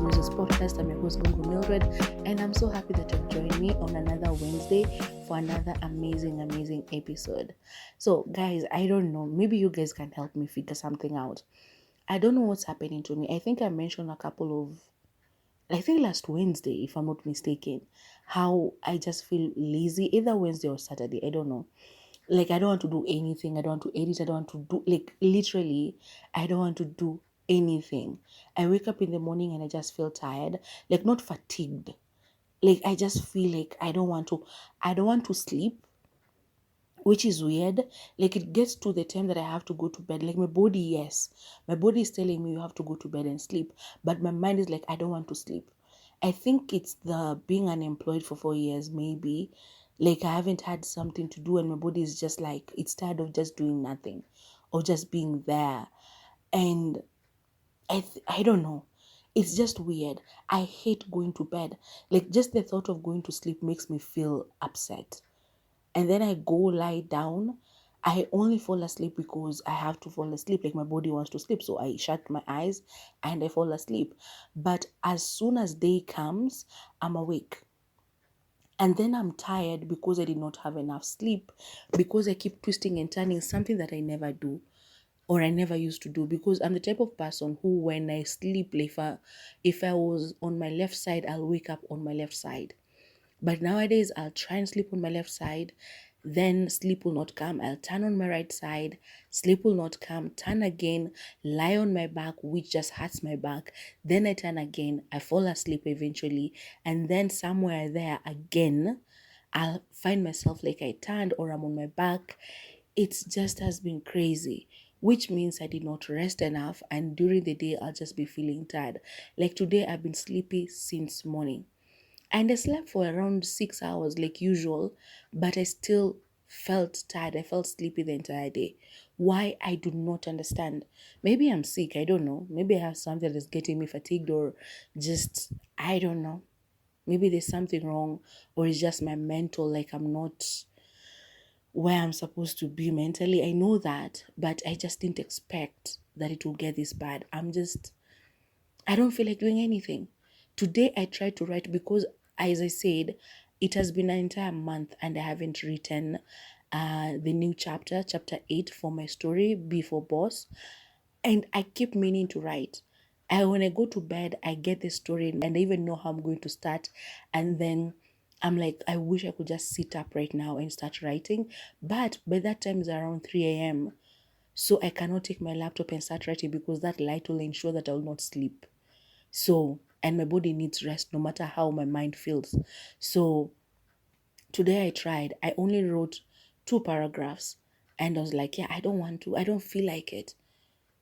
to Musings podcast. I'm your host, Gungu Mildred, and I'm so happy that you've joined me on another Wednesday for another amazing episode. So, guys, I don't know. Maybe you guys can help me figure something out. I don't know what's happening to me. I think I mentioned last Wednesday, if I'm not mistaken, how I just feel lazy, either Wednesday or Saturday. I don't know. Like, I don't want to do anything. I don't want to edit. I don't want to do, like, literally, I don't want to do anything. I wake up in the morning and I just feel tired, like, not fatigued. Like, I just feel like I don't want to sleep, which is weird. Like, it gets to the time that I have to go to bed. Like, my body, yes, my body is telling me you have to go to bed and sleep, but my mind is like, I don't want to sleep. I think it's the being unemployed for 4 years, maybe. Like, I haven't had something to do, and my body is just like, it's tired of just doing nothing or just being there. And I don't know. It's just weird. I hate going to bed. Like, just the thought of going to sleep makes me feel upset. And then I go lie down. I only fall asleep because I have to fall asleep. Like, my body wants to sleep. So I shut my eyes and I fall asleep. But as soon as day comes, I'm awake. And then I'm tired because I did not have enough sleep, because I keep twisting and turning, something that I never do or I never used to do, because I'm the type of person who, when I sleep, if I was on my left side, I'll wake up on my left side. But nowadays, I'll try and sleep on my left side, then sleep will not come. I'll turn on my right side, sleep will not come, turn again, lie on my back, which just hurts my back. Then I turn again, I fall asleep eventually, and then somewhere there again, I'll find myself like I turned or I'm on my back. It's just has been crazy, which means I did not rest enough, and during the day, I'll just be feeling tired. Like today, I've been sleepy since morning. And I slept for around 6 hours like usual, but I still felt tired. I felt sleepy the entire day. Why? I do not understand. Maybe I'm sick. I don't know. Maybe I have something that's getting me fatigued, or just, I don't know. Maybe there's something wrong, or it's just my mental, like I'm not where I'm supposed to be mentally. I know that, but I just didn't expect that it will get this bad. I don't feel like doing anything. Today I tried to write because, as I said, it has been an entire month and I haven't written the new chapter 8 for my story, B for Boss. And I keep meaning to write. When I go to bed, I get the story and I even know how I'm going to start. And then I'm like, I wish I could just sit up right now and start writing. But by that time, it's around 3 a.m. So I cannot take my laptop and start writing because that light will ensure that I will not sleep. So, and my body needs rest no matter how my mind feels. So today I tried. I only wrote 2 paragraphs and I was like, yeah, I don't feel like it.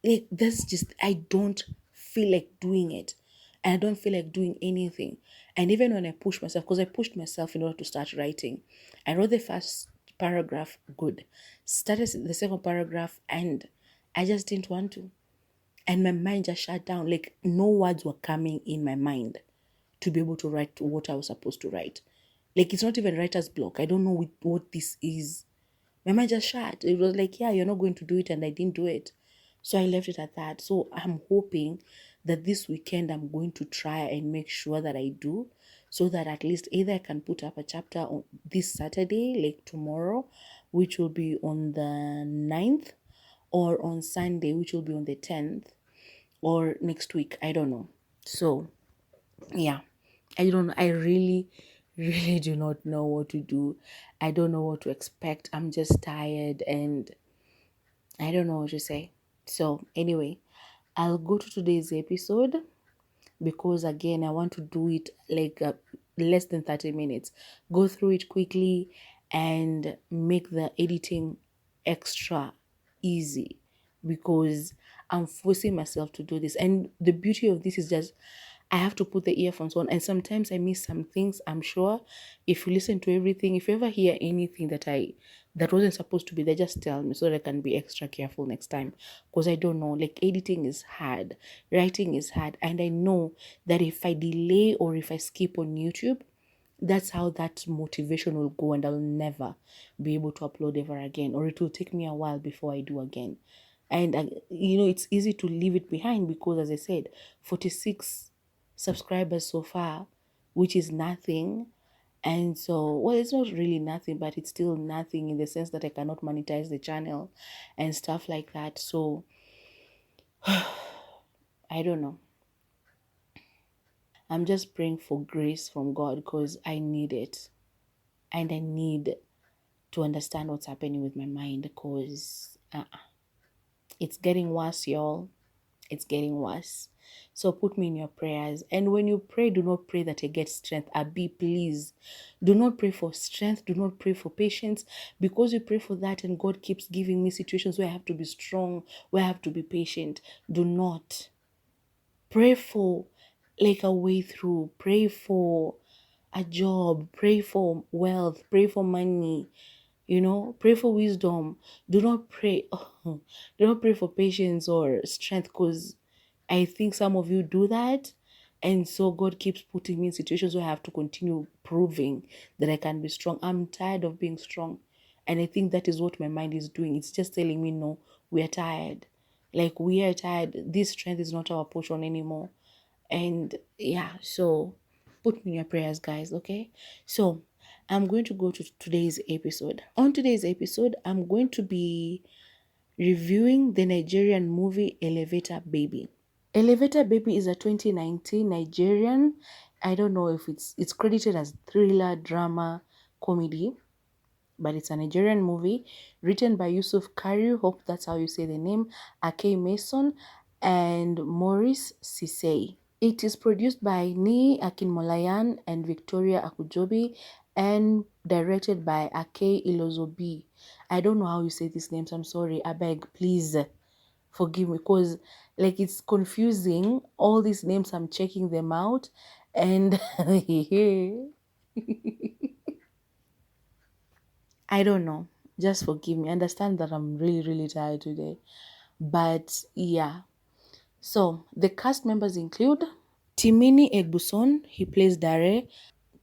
Like, that's just, I don't feel like doing it. And I don't feel like doing anything. And even when I push myself, because I pushed myself in order to start writing, I wrote the first paragraph good, started the second paragraph, and I just didn't want to. And my mind just shut down. Like, no words were coming in my mind to be able to write what I was supposed to write. Like, it's not even writer's block. I don't know what this is. My mind just shut. It was like, yeah, you're not going to do it, and I didn't do it. So I left it at that. So I'm hoping that this weekend I'm going to try and make sure that I do, so that at least either I can put up a chapter on this Saturday, like tomorrow, which will be on the 9th, or on Sunday, which will be on the 10th, or next week. I don't know. So yeah, I don't know. I really do not know what to do. I don't know what to expect. I'm just tired and I don't know what to say. So anyway, I'll go to today's episode because again, I want to do it like less than 30 minutes. Go through it quickly and make the editing extra easy, because I'm forcing myself to do this. And the beauty of this is just I have to put the earphones on, and sometimes I miss some things. I'm sure if you listen to everything, if you ever hear anything that wasn't supposed to be there, just tell me so that I can be extra careful next time. Because I don't know, like, editing is hard, writing is hard, and I know that if I delay or if I skip on YouTube, that's how that motivation will go, and I'll never be able to upload ever again, or it will take me a while before I do again. And it's easy to leave it behind because, as I said, 46 subscribers so far, which is nothing. And so, well, it's not really nothing, but it's still nothing in the sense that I cannot monetize the channel and stuff like that. So I don't know. I'm just praying for grace from God because I need it. And I need to understand what's happening with my mind because it's getting worse, y'all. It's getting worse. So put me in your prayers. And when you pray, do not pray that I get strength. Abi, please. Do not pray for strength. Do not pray for patience. Because you pray for that and God keeps giving me situations where I have to be strong, where I have to be patient. Do not. Pray for like a way through. Pray for a job. Pray for wealth. Pray for money. Pray for wisdom. Do not pray. Do not pray for patience or strength because I think some of you do that. And so God keeps putting me in situations where I have to continue proving that I can be strong. I'm tired of being strong. And I think that is what my mind is doing. It's just telling me, no, we are tired. Like, we are tired. This strength is not our portion anymore. And yeah, so put me in your prayers, guys, okay? So I'm going to go to today's episode. On today's episode, I'm going to be reviewing the Nigerian movie Elevator Baby. Elevator Baby is a 2019 Nigerian. I don't know if it's credited as thriller, drama, comedy, but it's a Nigerian movie written by Yusuf Kariu, hope that's how you say the name, Ake Mason, and Maurice Sisei. It is produced by Ni Akinmolayan and Victoria Akujobi and directed by Ake Ilozobi. I don't know how you say these names. I'm sorry. I beg, please forgive me because like it's confusing. All these names, I'm checking them out and I don't know. Just forgive me. Understand that I'm really, really tired today. But yeah. So the cast members include Timini Egbuson, he plays Dare.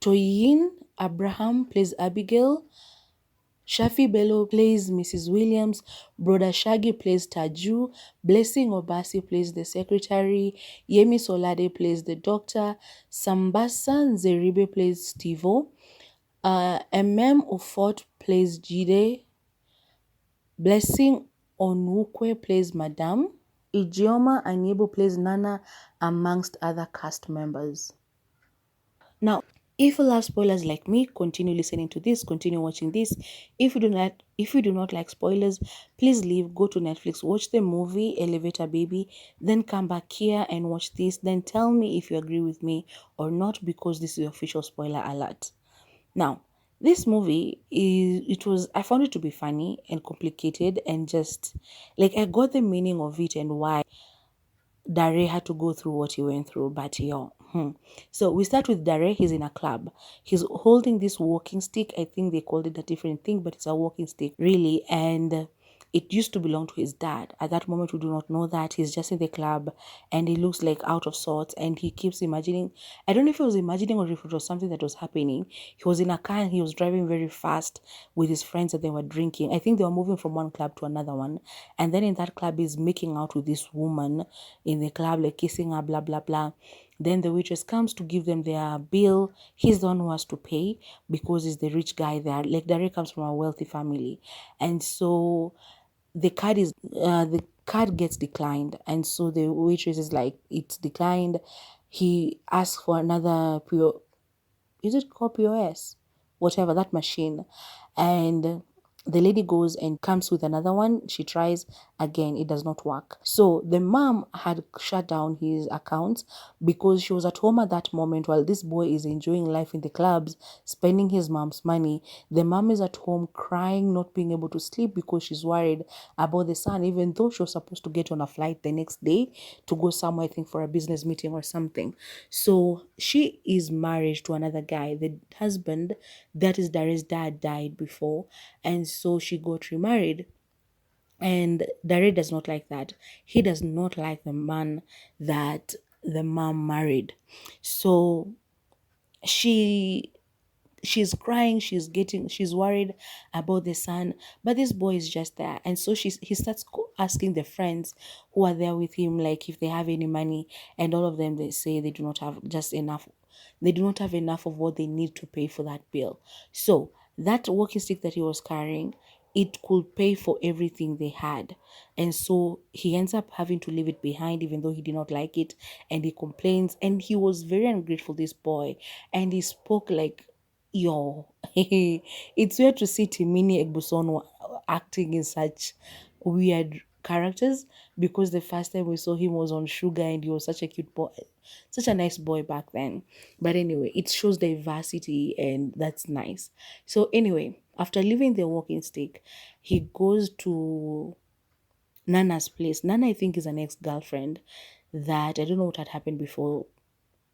Toyin Abraham plays Abigail. Shafi Bello plays Mrs. Williams. Brother Shaggy plays Taju. Blessing Obasi plays the secretary. Yemi Solade plays the doctor. Sambasa Nzeribe plays Stevo. Ufot plays Jide. Blessing Onwukwe plays Madame. Ijeoma Anyebo plays Nana, amongst other cast members. Now, if you love spoilers like me, continue listening to this, continue watching this. If you do not like spoilers, please leave, go to Netflix, watch the movie Elevator Baby, then come back here and watch this. Then tell me if you agree with me or not, because this is the official spoiler alert. Now, this movie I found it to be funny and complicated and just like I got the meaning of it and why Dare had to go through what he went through, but yeah. So we start with Dare. He's in a club. He's holding this walking stick. I think they called it a different thing, but it's a walking stick, really. And it used to belong to his dad. At that moment, we do not know that. He's just in the club and he looks like out of sorts. And he keeps imagining, I don't know if he was imagining or if it was something that was happening. He was in a car and he was driving very fast with his friends that they were drinking. I think they were moving from one club to another one. And then in that club, he's making out with this woman in the club, like kissing her, blah, blah, blah. Then the waitress comes to give them their bill. He's the one who has to pay because he's the rich guy there. Like Dare comes from a wealthy family. And so the card gets declined. And so the waitress is like, it's declined. He asks for another is it called POS? Whatever, that machine. And the lady goes and comes with another one. She tries again, it does not work. So the mom had shut down his account because she was at home at that moment while this boy is enjoying life in the clubs, spending his mom's money. The mom is at home crying, not being able to sleep because she's worried about the son, even though she was supposed to get on a flight the next day to go somewhere, I think for a business meeting or something. So she is married to another guy. The husband, that is Dare's dad, died before, and so she got remarried. And Dare does not like that. He does not like the man that the mom married. So she's crying, she's worried about the son, but this boy is just there. And so he starts asking the friends who are there with him, like if they have any money, and all of them they say they do not have just enough. They do not have enough of what they need to pay for that bill. So that walking stick that he was carrying, it could pay for everything they had. And so he ends up having to leave it behind, even though he did not like it. And he complains. And he was very ungrateful, this boy. And he spoke like, yo, it's weird to see Timini Egbuson acting in such weird characters, because the first time we saw him was on Sugar and he was such a cute boy, such a nice boy back then. But anyway, it shows diversity and that's nice. So anyway, after leaving the walking stick, he goes to Nana's place. Nana, I think, is an ex-girlfriend that I don't know what had happened before,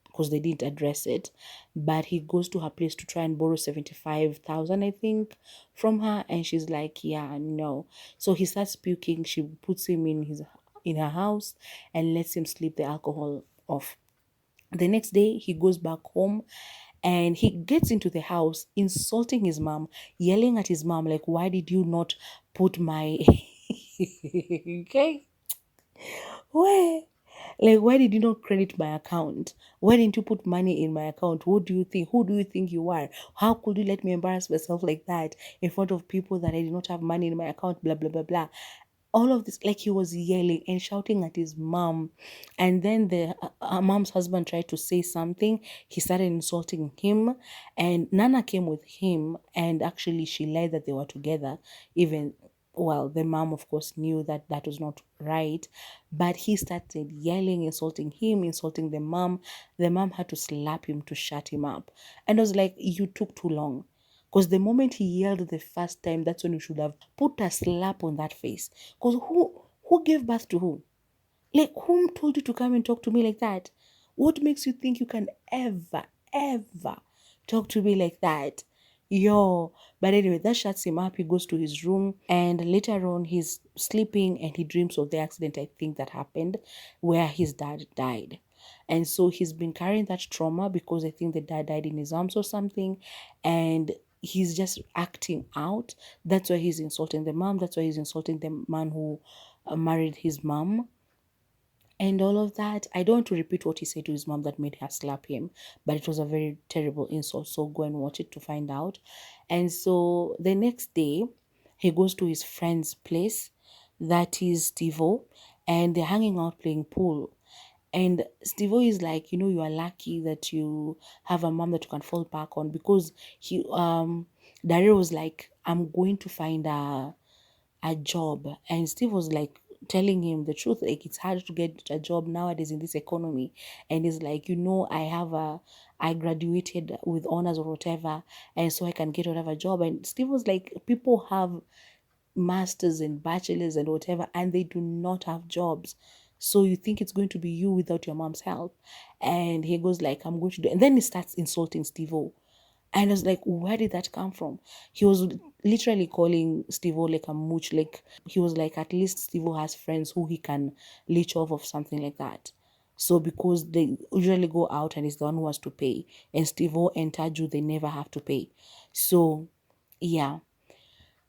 because they didn't address it. But he goes to her place to try and borrow 75,000, I think, from her, and she's like, yeah, no. So he starts puking. She puts him in her house and lets him sleep the alcohol off. The next day, he goes back home and he gets into the house, insulting his mom, yelling at his mom, like, why did you not put my. Okay? Where? Like, why did you not credit my account? Why didn't you put money in my account? What do you think? Who do you think you are? How could you let me embarrass myself like that in front of people that I did not have money in my account? Blah, blah, blah, blah. All of this, like, he was yelling and shouting at his mom. And then the mom's husband tried to say something. He started insulting him, and Nana came with him, and actually she lied that they were together. Even, well, the mom of course knew that that was not right, but he started yelling, insulting him, insulting the mom. The mom had to slap him to shut him up. And I was like, you took too long. Because the moment he yelled the first time, that's when you should have put a slap on that face. Because who gave birth to who? Like, whom told you to come and talk to me like that? What makes you think you can ever talk to me like that? Yo. But anyway, that shuts him up. He goes to his room, and later on he's sleeping and he dreams of the accident, I think, that happened where his dad died. And so he's been carrying that trauma, because I think the dad died in his arms or something, and he's just acting out. That's why he's insulting the mom. That's why he's insulting the man who married his mom and all of that. I don't want to repeat what he said to his mom that made her slap him, but it was a very terrible insult. So go and watch it to find out. And so the next day, he goes to his friend's place, that is Steve-O, and they're hanging out playing pool. And Steve-O is like, you are lucky that you have a mom that you can fall back on, because Daryl was like, I'm going to find a job. And Steve was like telling him the truth, like, it's hard to get a job nowadays in this economy. And he's like, I graduated with honors or whatever, and so I can get whatever job. And Steve was like, people have masters and bachelors and whatever, and they do not have jobs. So you think it's going to be you without your mom's help? And he goes like, I'm going to do, and then he starts insulting Steve-O. And I was like, where did that come from? He was literally calling Steve-O like a mooch. Like, he was like, at least Steve-O has friends who he can leech off of, something like that. So because they usually go out and he's the one who has to pay, and Steve-O and Taju, they never have to pay. So yeah,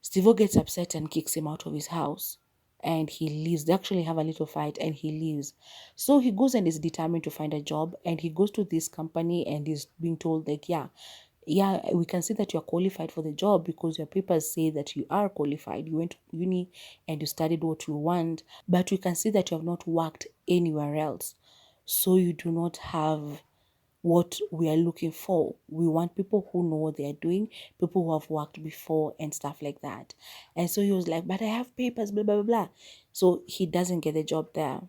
Steve-O gets upset and kicks him out of his house. And he leaves. They actually have a little fight and he leaves. So he goes and is determined to find a job. And he goes to this company and is being told, like, yeah, we can see that you're qualified for the job because your papers say that you are qualified. You went to uni and you studied what you want, but we can see that you have not worked anywhere else. So you do not have what we are looking for. We want people who know what they are doing, people who have worked before and stuff like that. And so he was like, but I have papers, blah, blah, blah, blah. So he doesn't get the job there.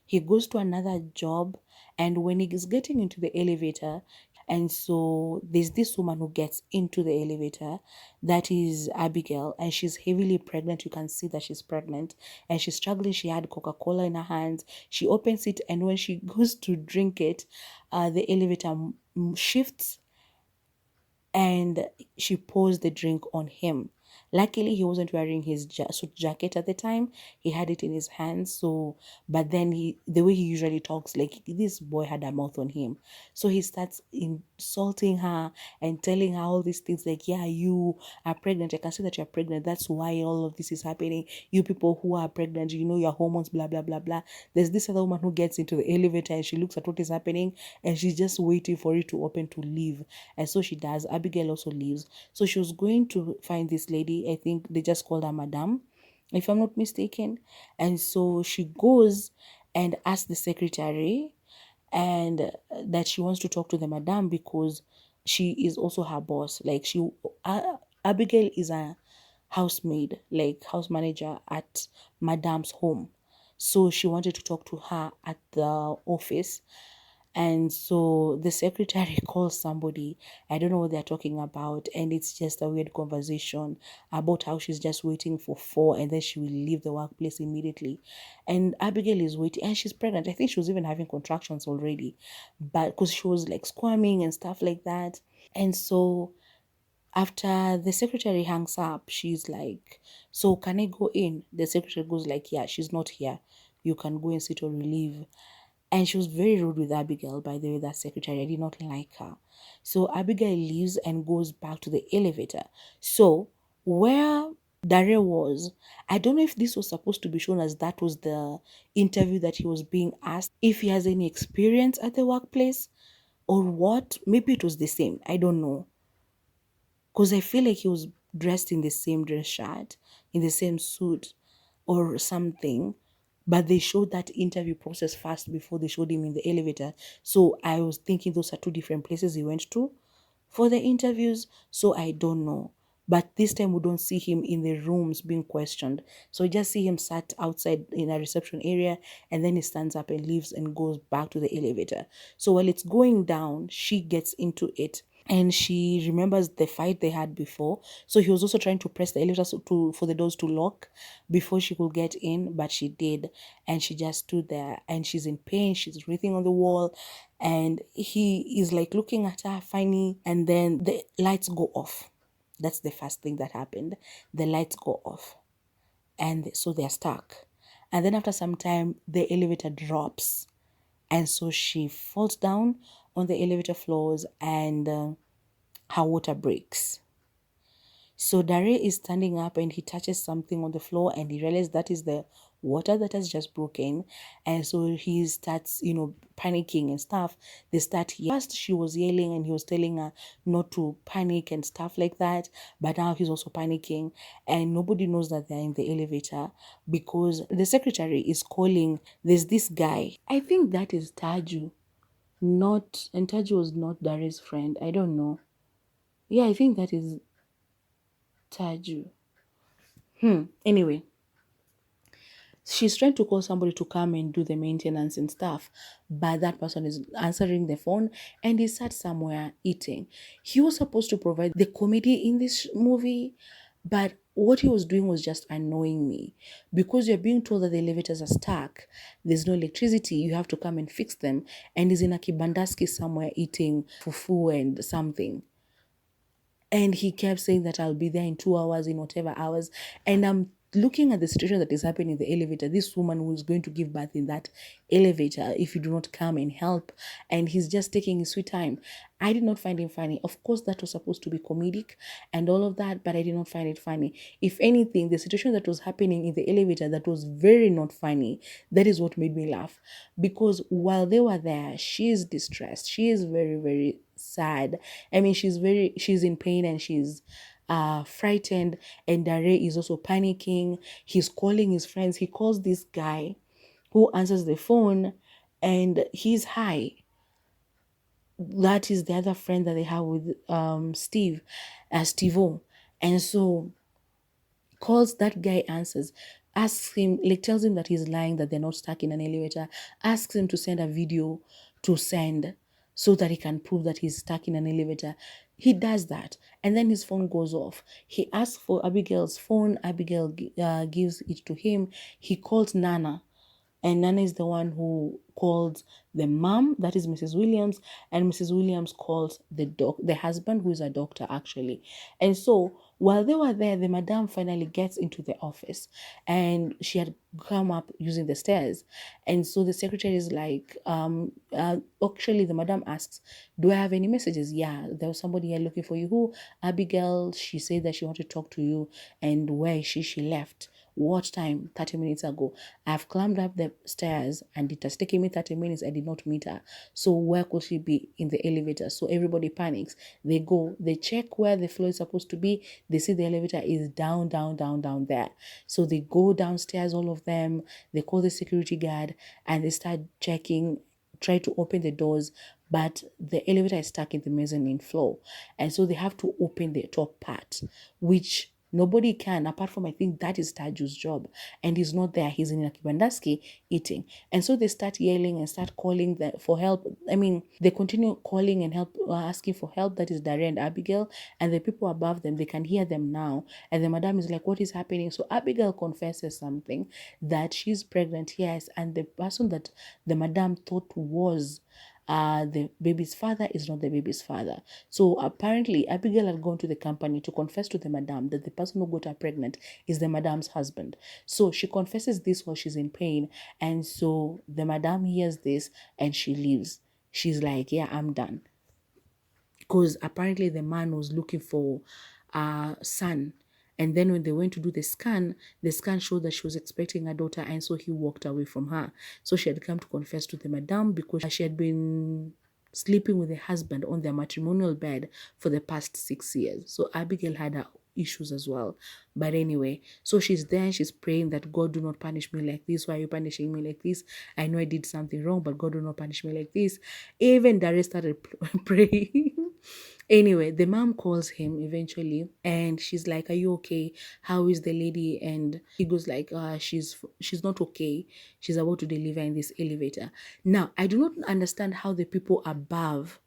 He goes to another job, and when he is getting into the elevator, and so there's this woman who gets into the elevator, that is Abigail, and she's heavily pregnant. You can see that she's pregnant and she's struggling. She had Coca-Cola in her hands. She opens it, and when she goes to drink it, the elevator shifts and she pours the drink on him. Luckily, he wasn't wearing his suit jacket at the time. He had it in his hands. So, but then the way he usually talks, like this boy had a mouth on him. So he starts insulting her and telling her all these things like, yeah, you are pregnant. I can see that you're pregnant. That's why all of this is happening. You people who are pregnant, you know, your hormones, blah, blah, blah, blah. There's this other woman who gets into the elevator and she looks at what is happening and she's just waiting for it to open to leave. And so she does. Abigail also leaves. So she was going to find this lady. I think they just called her Madame, if I'm not mistaken. And so she goes and asks the secretary and that she wants to talk to the madam because she is also her boss. Like Abigail is a housemaid, like house manager at madam's home. So she wanted to talk to her at the office. And so the secretary calls somebody. I don't know what they're talking about. And it's just a weird conversation about how she's just waiting for 4 and then she will leave the workplace immediately. And Abigail is waiting and she's pregnant. I think she was even having contractions already, but because she was like squirming and stuff like that. And so after the secretary hangs up, she's like, so can I go in? The secretary goes like, yeah, she's not here. You can go and sit or relieve. And she was very rude with Abigail, by the way, that secretary. I did not like her. So Abigail leaves and goes back to the elevator. So where Dare was, I don't know if this was supposed to be shown as that was the interview that he was being asked, if he has any experience at the workplace or what. Maybe it was the same. I don't know. Because I feel like he was dressed in the same dress shirt, in the same suit or something. But they showed that interview process first before they showed him in the elevator. So I was thinking those are two different places he went to for the interviews. So I don't know. But this time we don't see him in the rooms being questioned. So we just see him sat outside in a reception area and then he stands up and leaves and goes back to the elevator. So while it's going down, she gets into it and she remembers the fight they had before. So he was also trying to press the elevator for the doors to lock before she could get in, but she did. And she just stood there and she's in pain. She's breathing on the wall and he is like looking at her funny, and then the lights go off. That's the first thing that happened. The lights go off and so they're stuck. And then after some time, the elevator drops. And so she falls down on the elevator floors and her water breaks. So Dare is standing up and he touches something on the floor and he realizes that is the water that has just broken. And so he starts, panicking and stuff. They start first she was yelling and he was telling her not to panic and stuff like that. But now he's also panicking and nobody knows that they're in the elevator because the secretary is calling. There's this guy. I think that is Taju. And Taju was not Dare's friend. I don't know. Yeah, I think that is Taju. Anyway, she's trying to call somebody to come and do the maintenance and stuff, but that person is answering the phone and he sat somewhere eating. He was supposed to provide the comedy in this movie, but what he was doing was just annoying me because you're being told that the elevators are stuck, there's no electricity, you have to come and fix them, and he's in a kibandaski somewhere eating fufu and something. And he kept saying that I'll be there in 2 hours, in whatever hours. And I'm looking at the situation that is happening in the elevator. This woman who is going to give birth in that elevator if you do not come and help. And he's just taking his sweet time. I did not find him funny. Of course, that was supposed to be comedic and all of that, but I did not find it funny. If anything, the situation that was happening in the elevator that was very not funny, that is what made me laugh. Because while they were there, she is distressed. She is very, very sad. I mean, she's in pain and she's frightened, and Dare is also panicking. He's calling his friends. He calls this guy who answers the phone and he's high. That is the other friend that they have with Steve-O. And so calls that guy, answers, asks him, like tells him that he's lying, that they're not stuck in an elevator, asks him to send a video to send so that he can prove that he's stuck in an elevator. He does that and then his phone goes off. He asks for Abigail's phone. Abigail gives it to him. He calls Nana. And Nana is the one who called the mom, that is Mrs. Williams, and Mrs. Williams calls the husband, who is a doctor actually. And so While they were there, the madam finally gets into the office, and she had come up using the stairs. And so the secretary is like, actually, the madam asks, do I have any messages? Yeah, there was somebody here looking for you. Who? Abigail. She said that she wanted to talk to you. And where is she? She left. What time? 30 minutes ago. I've climbed up the stairs and it has taken me 30 minutes. I did not meet her. So where could she be? In the elevator. So everybody panics. They go, they check where the floor is supposed to be. They see the elevator is down, down, down, down there. So they go downstairs, all of them. They call the security guard and they start checking, try to open the doors, but the elevator is stuck in the mezzanine floor. And so they have to open the top part, which nobody can, apart from, I think that is Taju's job. And he's not there. He's in Akibandaski eating. And so they start yelling and start calling for help. I mean, they continue calling and help, asking for help. That is Daria and Abigail. And the people above them, they can hear them now. And the madam is like, what is happening? So Abigail confesses something, that she's pregnant, yes. And the person that the madam thought was the baby's father is not the baby's father. So apparently Abigail had gone to the company to confess to the madam that the person who got her pregnant is the madam's husband. So she confesses this while she's in pain. And so the madam hears this and she leaves. She's like, yeah, I'm done. Because apparently the man was looking for a son. And then when they went to do the scan showed that she was expecting a daughter, and so he walked away from her. So she had come to confess to the madam because she had been sleeping with the husband on their matrimonial bed for the past 6 years. So Abigail had her issues as well. But anyway, so she's there, she's praying that God do not punish me like this. Why are you punishing me like this? I know I did something wrong, but God do not punish me like this. Even Dare started praying. Anyway, the mom calls him eventually and she's like, are you okay? How is the lady? And he goes like, she's not okay. She's about to deliver in this elevator. Now, I do not understand how the people above,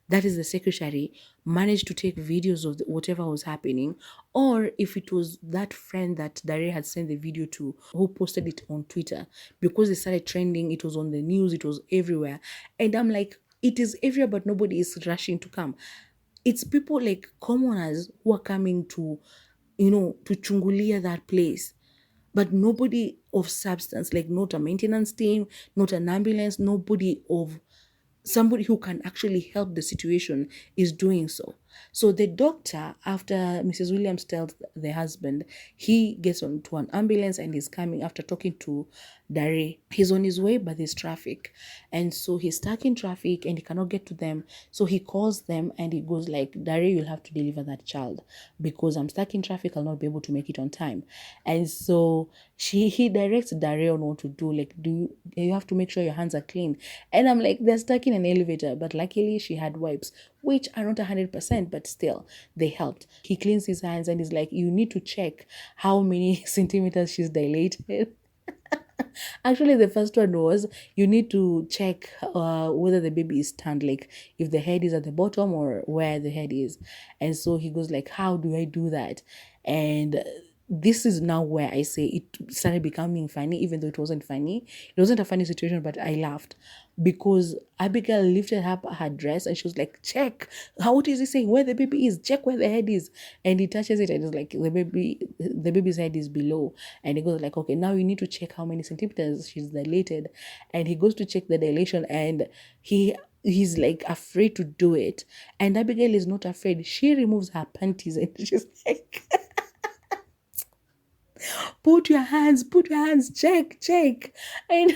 that is the secretary, managed to take videos of whatever was happening, or if it was that friend that Daria had sent the video to who posted it on Twitter, because it started trending, it was on the news, it was everywhere. And I'm like, it is everywhere, but nobody is rushing to come. It's people like commoners who are coming to, to chungulia that place. But nobody of substance, like not a maintenance team, not an ambulance, nobody of somebody who can actually help the situation is doing so. So the doctor, after Mrs. Williams tells the husband, he gets onto an ambulance and is coming after talking to Dare. He's on his way, but there's traffic. And so he's stuck in traffic and he cannot get to them. So he calls them and he goes like, Dare, you'll have to deliver that child because I'm stuck in traffic. I'll not be able to make it on time. And so he directs Dare on what to do. Like, you have to make sure your hands are clean. And I'm like, they're stuck in an elevator. But luckily she had wipes, which are not 100%, but still they helped. He cleans his hands and he's like, you need to check how many centimeters she's dilated. Actually, the first one was you need to check whether the baby is turned, like if the head is at the bottom or where the head is. And so he goes like, how do I do that? And this is now where I say it started becoming funny, even though it wasn't funny. It wasn't a funny situation, but I laughed because Abigail lifted up her dress and she was like, check. What is he saying? Where the baby is? Check where the head is. And he touches it and it's like the baby's head is below. And he goes like, okay, now you need to check how many centimeters she's dilated. And he goes to check the dilation and he's like afraid to do it. And Abigail is not afraid. She removes her panties and she's like, put your hands, check. And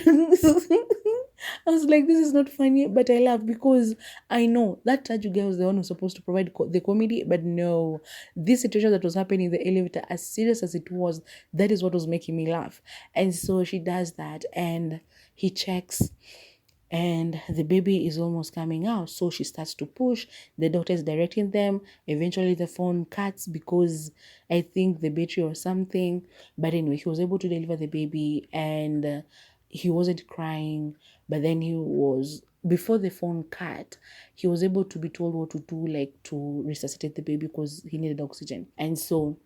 I was like, this is not funny, but I laugh because I know that Taju girl was the one who's supposed to provide the comedy, but no, this situation that was happening in the elevator, as serious as it was, that is what was making me laugh. And so she does that and he checks and the baby is almost coming out. So she starts to push. The doctor is directing them. Eventually the phone cuts because I think the battery or something. But anyway, he was able to deliver the baby and he wasn't crying. But then before the phone cut, he was able to be told what to do, like to resuscitate the baby because he needed oxygen. And so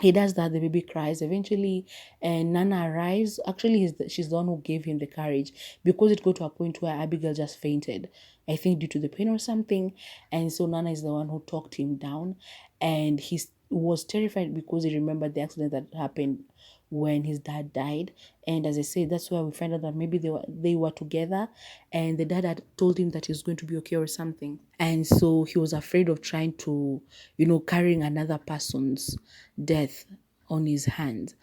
he does that, the baby cries eventually, and Nana arrives. Actually, she's the one who gave him the courage because it got to a point where Abigail just fainted, I think due to the pain or something. And so Nana is the one who talked him down, and was terrified because he remembered the accident that happened when his dad died. And as I said, that's why we find out that maybe they were together, and the dad had told him that he's going to be okay or something. And so he was afraid of trying to, carrying another person's death on his hands.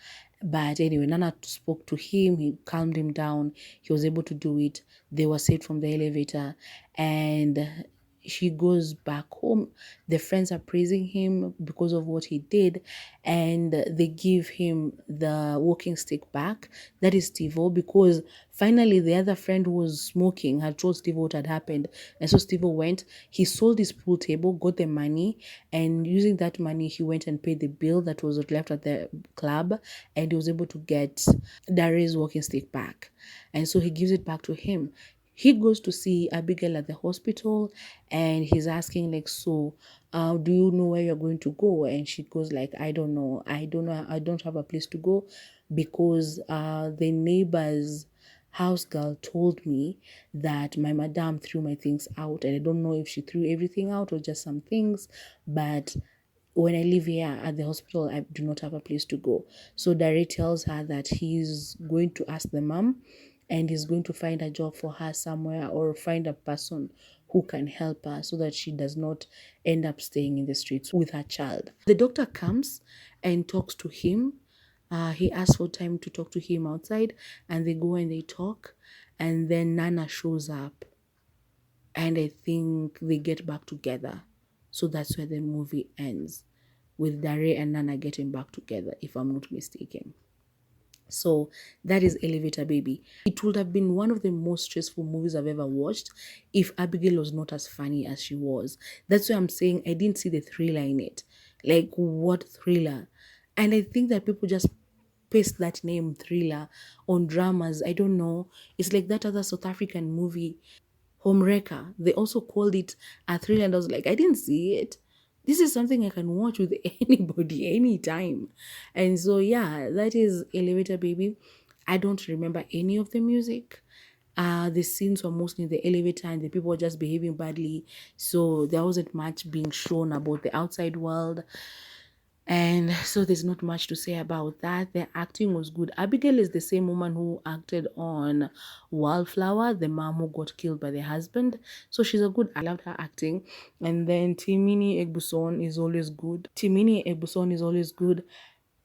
But anyway, Nana spoke to him, he calmed him down, he was able to do it. They were saved from the elevator, and she goes back home. The friends are praising him because of what he did, and they give him the walking stick back. That is Steve-O, because finally the other friend who was smoking had told Steve-O what had happened. And so Steve-O went, he sold his pool table, got the money, and using that money, he went and paid the bill that was left at the club, and he was able to get Darius' walking stick back. And so he gives it back to him. He goes to see Abigail at the hospital, and he's asking like, so do you know where you're going to go? And she goes like, I don't know, I don't have a place to go, because the neighbor's house girl told me that my madam threw my things out, and I don't know if she threw everything out or just some things, but when I live here at the hospital, I do not have a place to go. So Dari tells her that he's going to ask the mom, and he's going to find a job for her somewhere, or find a person who can help her so that she does not end up staying in the streets with her child. The doctor comes and talks to him. He asks for time to talk to him outside, and they go and they talk, and then Nana shows up, and I think they get back together. So that's where the movie ends, with Dare and Nana getting back together, if I'm not mistaken. So that is Elevator Baby. It would have been one of the most stressful movies I've ever watched if Abigail was not as funny as she was. That's why I'm saying I didn't see the thriller in it. Like, what thriller? And I think that people just paste that name thriller on dramas. I don't know. It's like that other South African movie, Homewrecker. They also called it a thriller, and I was like, I didn't see it. This is something I can watch with anybody, anytime. And so, yeah, that is Elevator Baby. I don't remember any of the music. The scenes were mostly in the elevator, and the people were just behaving badly. So there wasn't much being shown about the outside world. And so there's not much to say about that. The acting was good. Abigail is the same woman who acted on Wildflower, the mom who got killed by the husband. So she's a good, I loved her acting. And then Timini Egbuson is always good.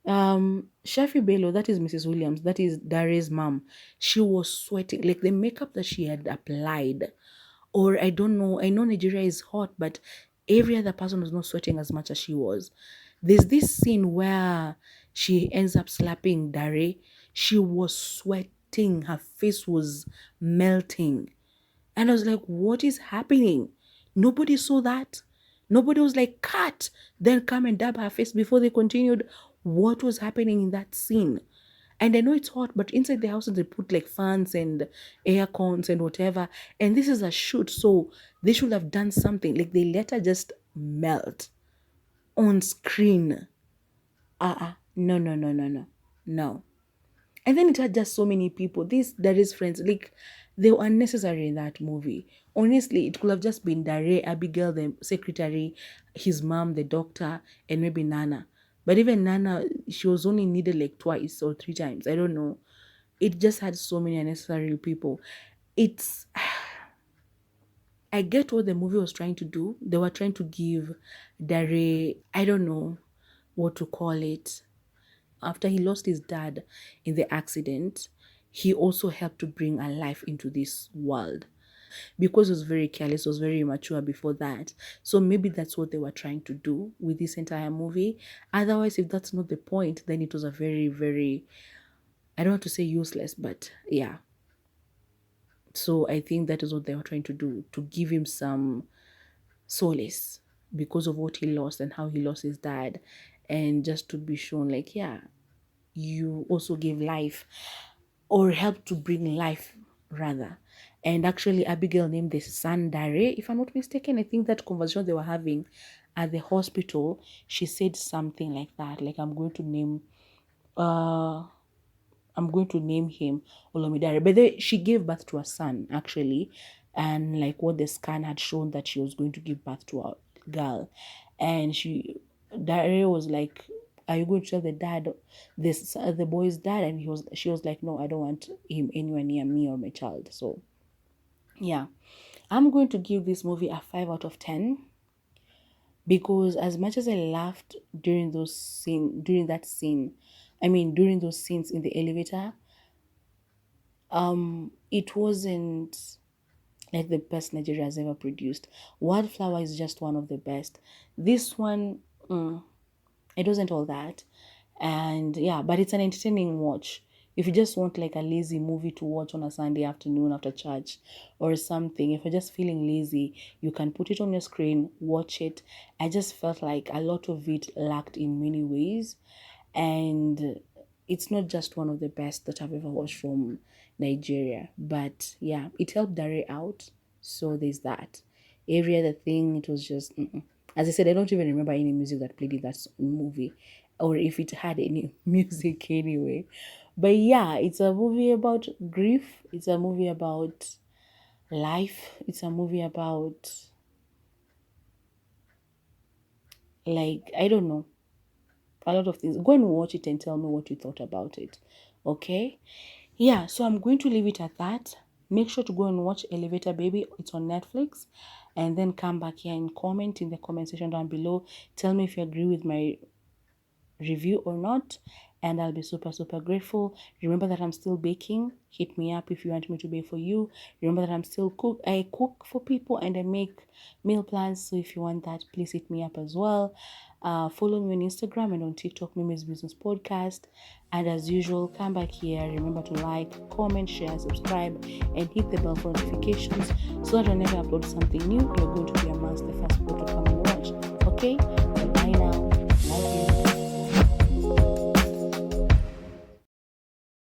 Shafi Bello, that is Mrs. Williams, that is Dare's mom. She was sweating. Like, the makeup that she had applied, or I don't know, I know Nigeria is hot, but every other person was not sweating as much as she was. There's this scene where she ends up slapping Dare. She was sweating. Her face was melting. And I was like, what is happening? Nobody saw that. Nobody was like, cut, then come and dab her face before they continued. What was happening in that scene? And I know it's hot, but inside the house they put like fans and air cons and whatever. And this is a shoot, so they should have done something. Like, they let her just melt on screen. No, no, no, no, no, no. And then it had just so many people. There is friends, like, they were unnecessary in that movie. Honestly, it could have just been Dare, Abigail, the secretary, his mom, the doctor, and maybe Nana. But even Nana, she was only needed like twice or three times. I don't know. It just had so many unnecessary people. It's I get what the movie was trying to do. They were trying to give Dare, I don't know what to call it. After he lost his dad in the accident, he also helped to bring a life into this world. Because he was very careless, was very immature before that. So maybe that's what they were trying to do with this entire movie. Otherwise, if that's not the point, then it was a very, very, I don't want to say useless, but yeah. So I think that is what they were trying to do, to give him some solace because of what he lost and how he lost his dad. And just to be shown like, yeah, you also gave life, or help to bring life rather. And actually Abigail named the son Dare, if I'm not mistaken. I think that conversation they were having at the hospital, she said something like that, like, I'm going to name him Olomidare. But she gave birth to a son, actually. And like what the scan had shown, that she was going to give birth to a girl. And Daria was like, "Are you going to tell the boy's dad?" And she was like, "No, I don't want him anywhere near me or my child." So yeah, I'm going to give this movie a 5 out of 10 because as much as I laughed during those scenes in the elevator, it wasn't like the best Nigeria has ever produced. Wildflower is just one of the best. This one, it wasn't all that. And yeah, but it's an entertaining watch. If you just want like a lazy movie to watch on a Sunday afternoon after church or something, if you're just feeling lazy, you can put it on your screen, watch it. I just felt like a lot of it lacked in many ways. And it's not just one of the best that I've ever watched from Nigeria. But yeah, it helped Dare out. So there's that. Every other thing, it was just, as I said, I don't even remember any music that played in that movie or if it had any music anyway. But yeah, it's a movie about grief. It's a movie about life. It's a movie about, like, I don't know, a lot of things. Go and watch it and tell me what you thought about it. Okay? Yeah, so I'm going to leave it at that. Make sure to go and watch Elevator Baby. It's on Netflix. And then come back here and comment in the comment section down below. Tell me if you agree with my review or not, and I'll be super grateful. Remember that I'm still baking. Hit me up if you want me to bake for you. Remember that I cook for people and I make meal plans, so if you want that, please hit me up as well. Follow me on Instagram and on TikTok, Mimi's Business Podcast. And as usual, come back here. Remember to like, comment, share, subscribe, and hit the bell for notifications so that whenever I upload something new, you're going to be amongst the first people to come and watch. Okay?